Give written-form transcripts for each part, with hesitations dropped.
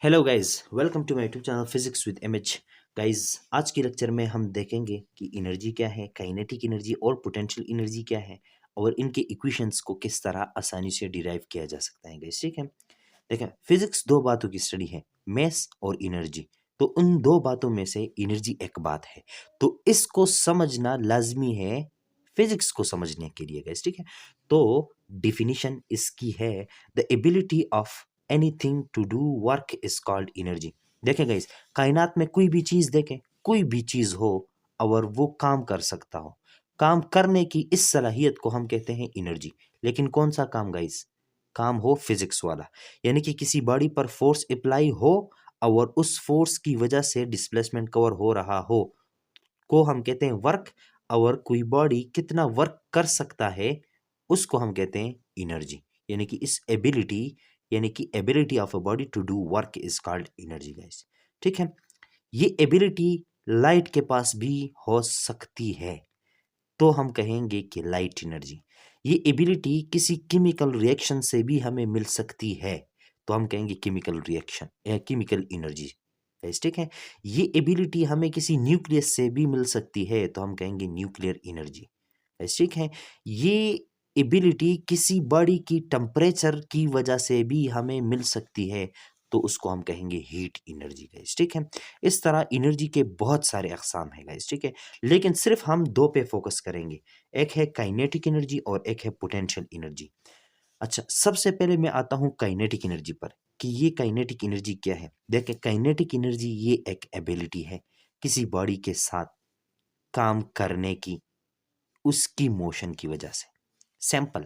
Hello guys, welcome to my YouTube channel physics with MH. Guys, आज के lecture में हम देखेंगे कि एनर्जी क्या है, काइनेटिक एनर्जी और पोटेंशियल एनर्जी क्या है और इनके इक्वेशंस को किस तरह आसानी से डिराइव किया जा सकता है। गाइस, ठीक है। देखें, फिजिक्स दो बातों की स्टडी है, मैस और एनर्जी। तो उन दो बातों में से एनर्जी एक बात है, तो इसको समझना लाजमी है फिजिक्स को समझने के लिए। गाइस, ठीक है। तो डिफिनीशन इसकी है, the ability of anything to do work is called energy. देखें गाइस, कायनात में कोई भी चीज देखें, कोई भी चीज हो और वो काम कर सकता हो, काम करने की इस सलाहियत को हम कहते हैं एनर्जी। लेकिन कौन सा काम गाइस? काम हो फिजिक्स वाला, यानी कि किसी बॉडी पर फोर्स अप्लाई हो और उस फोर्स की वजह से डिस्प्लेसमेंट कवर हो रहा हो, को हम कहते हैं वर्क। और कोई बॉडी कितना वर्क कर सकता है, उसको हम कहते हैं एनर्जी। यानी कि इस एबिलिटी, यानी कि ability of a body to do work is called energy guys, ठीक है। ये एबिलिटी लाइट के पास भी हो सकती है, तो हम कहेंगे कि लाइट एनर्जी। ये एबिलिटी किसी केमिकल रिएक्शन से भी हमें मिल सकती है, तो हम कहेंगे केमिकल रिएक्शन या केमिकल एनर्जी। ठीक है। ये एबिलिटी हमें किसी न्यूक्लियस से भी मिल सकती है, तो हम कहेंगे न्यूक्लियर एनर्जी। ठीक है। ये एबिलिटी किसी बॉडी की टेम्परेचर की वजह से भी हमें मिल सकती है, तो उसको हम कहेंगे हीट एनर्जी गाइस, ठीक है। इस तरह एनर्जी के बहुत सारे अकसाम है गाइस, ठीक है। लेकिन सिर्फ हम दो पे फोकस करेंगे, एक है काइनेटिक एनर्जी और एक है पोटेंशियल एनर्जी। अच्छा, सबसे पहले मैं आता हूँ काइनेटिक एनर्जी पर कि ये काइनेटिक एनर्जी क्या है। देखें, काइनेटिक एनर्जी ये एक एबिलिटी है किसी बॉडी के साथ काम करने की, उसकी मोशन की वजह से। Sample,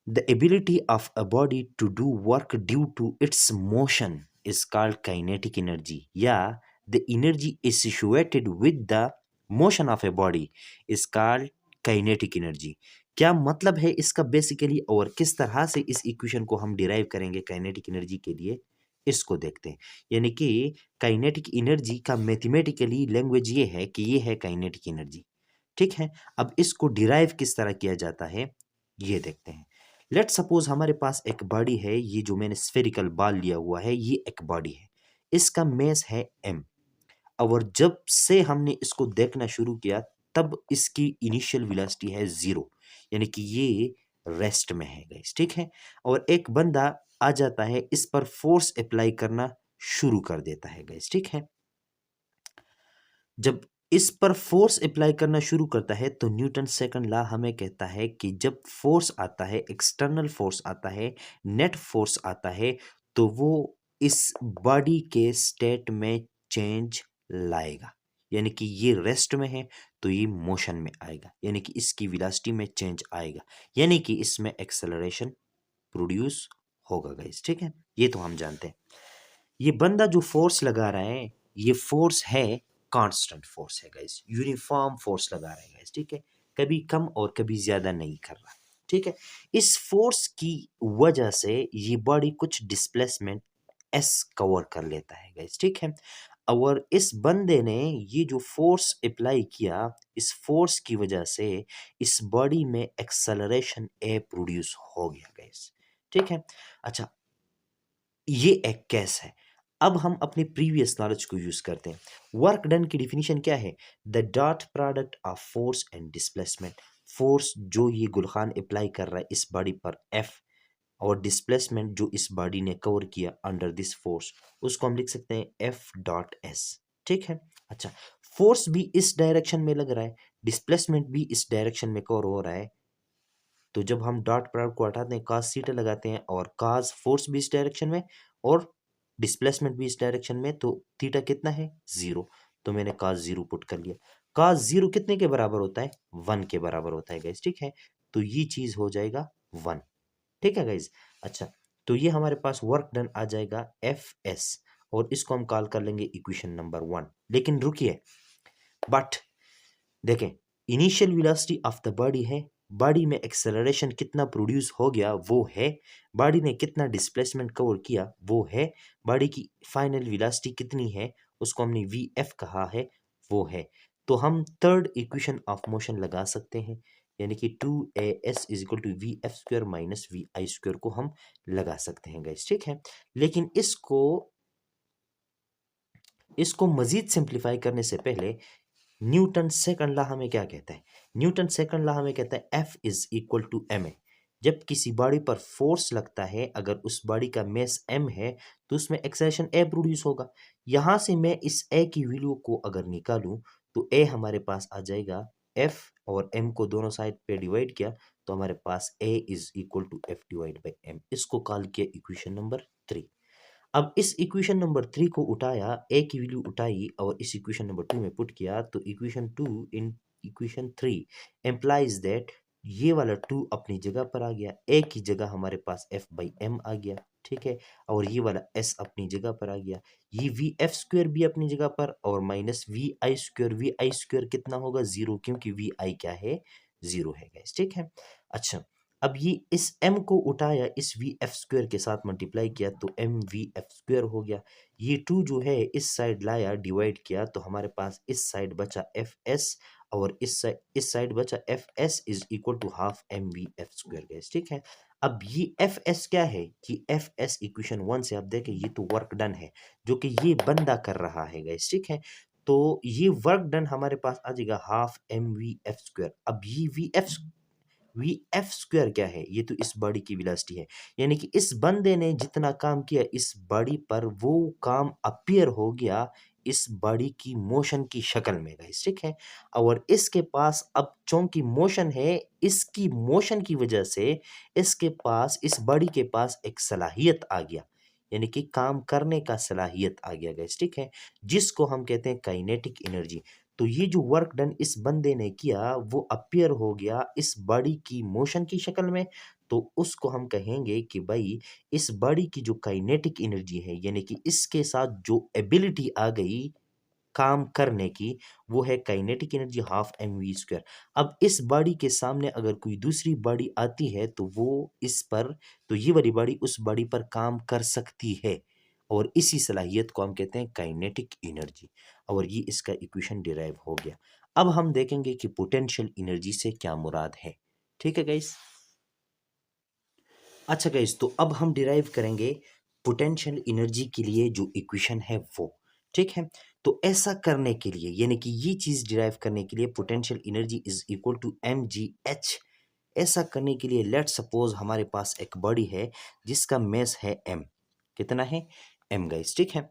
the ability of a body to do work due to its motion is called kinetic energy, या the energy associated with the motion of a body is called kinetic energy. क्या मतलब है इसका basically, और किस तरह से इस इक्वेशन को हम डिराइव करेंगे काइनेटिक एनर्जी के लिए, इसको देखते हैं। यानी कि काइनेटिक एनर्जी का मैथमेटिकली लैंग्वेज ये है कि ये है काइनेटिक एनर्जी, ठीक है। अब इसको डिराइव किस तरह किया जाता है, ये देखते हैं। लेट सपोज हमारे पास एक बॉडी है, ये जो मैंने स्फेरिकल बॉल लिया हुआ है, ये एक बॉडी है, इसका मेस है m। और जब से हमने इसको देखना शुरू किया, तब इसकी इनिशियल वेलोसिटी है 0, यानी कि ये रेस्ट में है गाइस, ठीक है। और एक बंदा आ जाता है, इस पर फोर्स अप्लाई करना शुरू कर देता है गाइस, ठीक है। जब इस पर फोर्स अप्लाई करना शुरू करता है, तो न्यूटन सेकंड लॉ हमें कहता है कि जब फोर्स आता है, एक्सटर्नल फोर्स आता है, नेट फोर्स आता है, तो वो इस बॉडी के स्टेट में चेंज लाएगा। यानी कि ये रेस्ट में है, तो ये मोशन में आएगा, यानी कि इसकी वेलोसिटी में चेंज आएगा, यानी कि इसमें एक्सेलरेशन प्रोड्यूस होगा गाइस, ठीक है। ये तो हम जानते हैं। ये बंदा जो फोर्स लगा रहा है, ये फोर्स है कांस्टेंट फोर्स है गाइस, यूनिफॉर्म फोर्स लगा रहा है गाइस, ठीक है। कभी कम और कभी ज्यादा नहीं कर रहा, ठीक है। इस फोर्स की वजह से ये बॉडी कुछ डिस्प्लेसमेंट एस कवर कर लेता है गाइस, ठीक है। और इस बंदे ने ये जो फोर्स अप्लाई किया, इस फोर्स की वजह से इस बॉडी में एक्सेलरेशन ए प्रोड्यूस हो गया गाइस, ठीक है। अच्छा, ये एक केस है। अब हम अपने प्रीवियस नॉलेज को यूज करते हैं। वर्क डन की डिफिनीशन क्या है? The dot product of force and displacement. Force जो ये गुलखान अप्लाई कर रहा है इस बॉडी पर एफ, और डिस्प्लेसमेंट जो इस बॉडी ने कवर किया अंडर दिस फोर्स, उसको हम लिख सकते हैं एफ डॉट एस, ठीक है। अच्छा, फोर्स भी इस डायरेक्शन में लग रहा है, डिस्प्लेसमेंट भी इस डायरेक्शन में कवर हो रहा है, तो जब हम डॉट प्रोडक्ट को हटाते हैं, cos थीटा लगाते हैं, और cos फोर्स भी इस डायरेक्शन में और डिस्प्लेसमेंट भी इस डायरेक्शन में, तो थीटा कितना है? 0। तो मैंने cos 0 पुट कर लिया। cos 0 कितने के बराबर होता है? 1 के बराबर होता है गाइस, ठीक है। तो ये चीज हो जाएगा 1, ठीक है गाइस। अच्छा, तो ये हमारे पास वर्क डन आ जाएगा एफ एस, और इसको हम कॉल कर लेंगे इक्वेशन नंबर 1। लेकिन रुकिए, बट देखें, initial velocity of the body है, बॉडी में एक्सेलरेशन कितना प्रोड्यूस हो गया वो है, बॉडी ने कितना डिस्प्लेसमेंट कवर किया वो है, बॉडी की फाइनल वेलोसिटी कितनी है, उसको हमने वी एफ कहा है, वो है। तो हम थर्ड इक्वेशन ऑफ मोशन लगा सकते हैं यानी कि 2as is equal to v f square minus v i square को हम लगा सकते हैं गाइस, ठीक है। लेकिन इसको मजीद सिंप्लीफाई करने से पहले न्यूटन सेकंड लॉ हमें क्या कहता है? न्यूटन सेकंड लॉ हमें कहता है F is equal to m a. जब किसी बॉडी पर फोर्स लगता है, अगर उस बॉडी का मेस एम है तो उसमें एक्सेलरेशन ए प्रोड्यूस होगा। यहां से मैं इस ए की वैल्यू को अगर निकालूं तो ए हमारे पास आ जाएगा एफ, और एम को दोनों साइड पे डिवाइड किया तो हमारे पास a is equal to F divide by M. इसको कॉल किया इक्वेशन नंबर 3। अब इस इक्वेशन नंबर 3 को उठाया, ए की वैल्यू उठाई और इस इक्वेशन नंबर 2 में पुट किया तो equation 2 in equation 3 implies that ये वाला 2 अपनी जगह पर आ गया, ए की जगह हमारे पास एफ बाई एम आ गया, ठीक है, और ये वाला एस अपनी जगह पर आ गया, ये वी एफ स्क्वायर भी अपनी जगह पर, और माइनस वी आई स्क्वायर कितना होगा? 0, क्योंकि वी आई क्या है? 0 है गाइस, ठीक है। अच्छा, अब ये इस m को उठाया, इस वी एफ स्क्वायर के साथ मल्टीप्लाई किया तो एम वी एफ स्क्वायर हो गया। ये 2 जो है इस साइड लाया, डिवाइड किया तो हमारे पास इस साइड बचा एफ एस, और इस साइड बचा F S is equal to half m v f square guys, ठीक है। अब ये एफ एस क्या है कि एफ एस इक्वेशन 1 से आप देखें ये तो वर्क डन है जो कि ये बंदा कर रहा है गैस, ठीक है। तो ये वर्क डन हमारे पास आ जाएगा half m v f square. अब ये वी एफ स्क्वायर क्या है? ये तो इस बॉडी की वेलोसिटी है, यानी कि इस बंदे ने जितना काम किया इस बॉडी पर वो काम अपीयर हो गया इस बॉडी की मोशन की शक्ल में गाइस, ठीक है। और इसके पास अब चूंकि मोशन है, इसकी मोशन की वजह से इसके पास, इस बॉडी के पास एक सलाहियत आ गया, यानी कि काम करने का सलाहियत आ गया गाइस, ठीक है, जिसको हम कहते हैं काइनेटिक एनर्जी। तो ये जो वर्क डन इस बंदे ने किया वो अपीयर हो गया इस बॉडी की मोशन की शक्ल में, तो उसको हम कहेंगे कि भाई इस बॉडी की जो काइनेटिक एनर्जी है, यानी कि इसके साथ जो एबिलिटी आ गई काम करने की, वो है kinetic energy half m v square. अब इस बॉडी के सामने अगर कोई दूसरी बॉडी आती है तो वो इस पर, तो ये वाली बॉडी उस बॉडी पर काम कर सकती है, और इसी सलाहियत को हम कहते हैं काइनेटिक एनर्जी, और ये इसका इक्वेशन डिराइव हो गया। अब हम देखेंगे कि पोटेंशियल एनर्जी से क्या मुराद है, ठीक है गाइस। अच्छा गाइस, तो अब हम डिराइव करेंगे पोटेंशियल एनर्जी के लिए जो इक्वेशन है वो, ठीक है। तो ऐसा करने के लिए, यानी कि ये चीज डिराइव करने के लिए potential energy is equal to m g h, ऐसा करने के लिए लेट सपोज हमारे पास एक बॉडी है जिसका मेस है एम, कितना है? एम गाइस, ठीक है।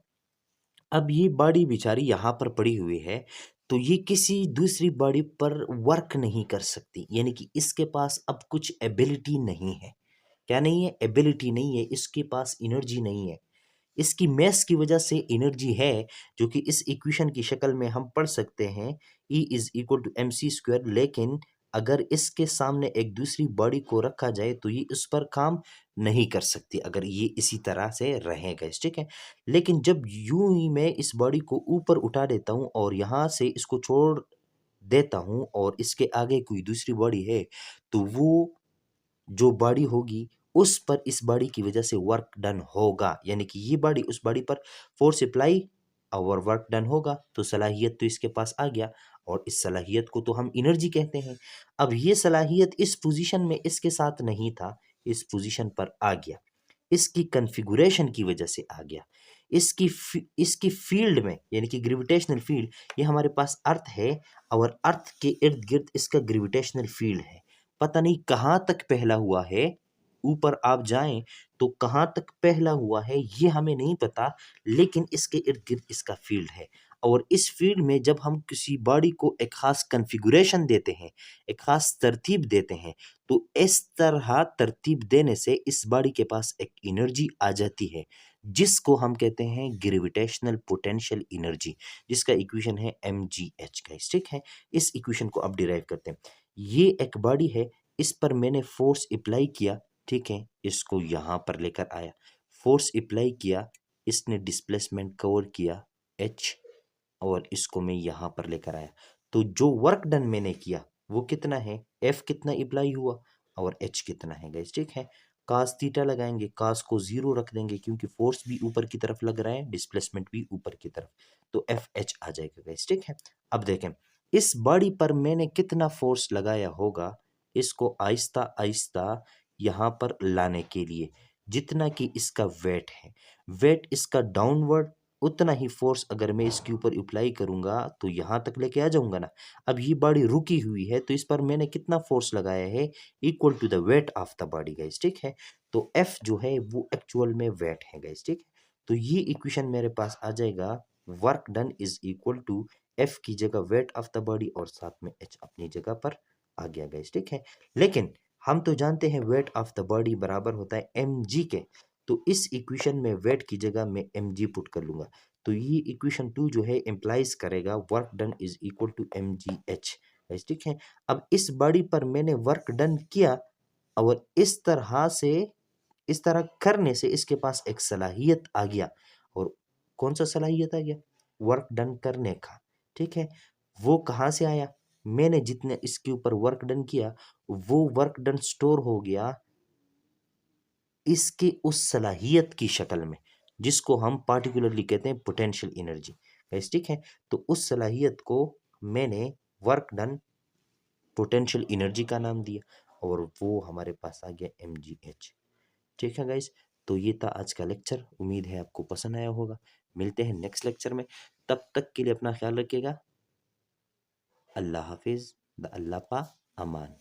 अब ये बॉडी बेचारी यहाँ पर पड़ी हुई है, तो ये किसी दूसरी बॉडी पर वर्क नहीं कर सकती, यानी कि इसके पास अब कुछ एबिलिटी नहीं है। क्या नहीं है? एबिलिटी नहीं है, इसके पास एनर्जी नहीं है। इसकी मैस की वजह से एनर्जी है, जो कि इस इक्वेशन की शक्ल में हम पढ़ सकते हैं E is equal to m c square. लेकिन अगर इसके सामने एक दूसरी बॉडी को रखा जाए तो ये इस पर काम नहीं कर सकती अगर ये इसी तरह से रहेगा, ठीक है। लेकिन जब यूं ही मैं इस बॉडी को ऊपर उठा देता हूँ और यहाँ से इसको छोड़ देता हूँ और इसके आगे कोई दूसरी बॉडी है, तो वो जो बॉडी होगी उस पर इस बॉडी की वजह से वर्क डन होगा, यानी कि ये बॉडी उस बॉडी पर फोर्स अप्लाई और वर्क डन होगा, तो सलाहियत तो इसके पास आ गया, और इस सलाहियत को तो हम एनर्जी कहते हैं। अब ये सलाहियत इस पोजीशन में इसके साथ नहीं था, इस पोजीशन पर आ गया, इसकी कॉन्फ़िगरेशन की वजह से आ गया। इसकी फील्ड में, यानी कि ग्रेविटेशनल फील्ड, ये हमारे पास अर्थ है और अर्थ के इर्द गिर्द इसका ग्रेविटेशनल फील्ड है। पता नहीं कहाँ तक फैला हुआ है, ऊपर आप जाएं तो कहाँ तक फैला हुआ है ये हमें नहीं पता, लेकिन इसके इर्द गिर्द इसका फील्ड है। और इस फील्ड में जब हम किसी बॉडी को एक खास कॉन्फ़िगरेशन देते हैं, एक खास तरतीब देते हैं, तो इस तरह तरतीब देने से इस बॉडी के पास एक एनर्जी आ जाती है, जिसको हम कहते हैं ग्रेविटेशनल पोटेंशियल एनर्जी, जिसका इक्वेशन है एम जी एच का, ठीक है। इस इक्वेशन को अब डिराइव करते हैं। ये एक बॉडी है, इस पर मैंने फोर्स अप्लाई किया, ठीक है, इसको यहाँ पर लेकर आया, फोर्स अप्लाई किया, इसने डिस्प्लेसमेंट कवर किया एच, और इसको मैं यहाँ पर लेकर आया, तो जो वर्क डन मैंने किया वो कितना है? एफ कितना अप्लाई हुआ और एच कितना है गाइस, ठीक है। कास थीटा लगाएंगे, कास को 0 रख देंगे क्योंकि फोर्स भी ऊपर की तरफ लग रहा है, डिस्प्लेसमेंट भी ऊपर की तरफ, तो एफ एच आ जाएगा गाइस, ठीक है। अब देखें इस बॉडी पर मैंने कितना फोर्स लगाया होगा, इसको आहिस्ता आहिस्ता यहाँ पर लाने के लिए जितना कि इसका वेट है, वेट इसका डाउनवर्ड, उतना ही फोर्स अगर मैं इसके ऊपर अप्लाई करूंगा तो यहाँ तक लेके आ जाऊंगा ना। अब ये बॉडी रुकी हुई है तो इस पर मैंने कितना फोर्स लगाया है, equal to the weight of the body guys, ठीक है। तो एफ जो है वो एक्चुअल में वेट है गाइस, ठीक है। तो ये इक्वेशन मेरे पास आ जाएगा, work done is equal to F की जगह वेट ऑफ द बॉडी और साथ में एच अपनी जगह पर आ गया गाइस, ठीक है। लेकिन हम तो जानते हैं वेट ऑफ द बॉडी बराबर होता है एम जी के, तो इस इक्वेशन में वेट की जगह मैं एम जी पुट कर लूंगा। तो ये इक्वेशन टू जो है इम्प्लाइज करेगा work done is equal to m g h, ठीक है। अब इस बॉडी पर मैंने वर्क डन किया और इस तरह करने से इसके पास एक सलाहियत आ गया। और कौन सा सलाहियत आ गया, वर्क डन करने का, ठीक है। वो कहाँ से आया, मैंने जितने इसके ऊपर वर्क डन किया वो वर्क डन स्टोर हो गया इसकी उस सलाहियत की शक्ल में जिसको हम पार्टिकुलरली कहते हैं पोटेंशियल एनर्जी, गाइस, ठीक है। तो उस सलाहियत को मैंने वर्क डन पोटेंशियल एनर्जी का नाम दिया और वो हमारे पास आ गया एम जी एच, ठीक है गाइस। तो ये था आज का लेक्चर, उम्मीद है आपको पसंद आया होगा। मिलते हैं नेक्स्ट लेक्चर में, तब तक के लिए अपना ख्याल रखिएगा। अल्लाह हाफिज, द अल्लाह पा अमान।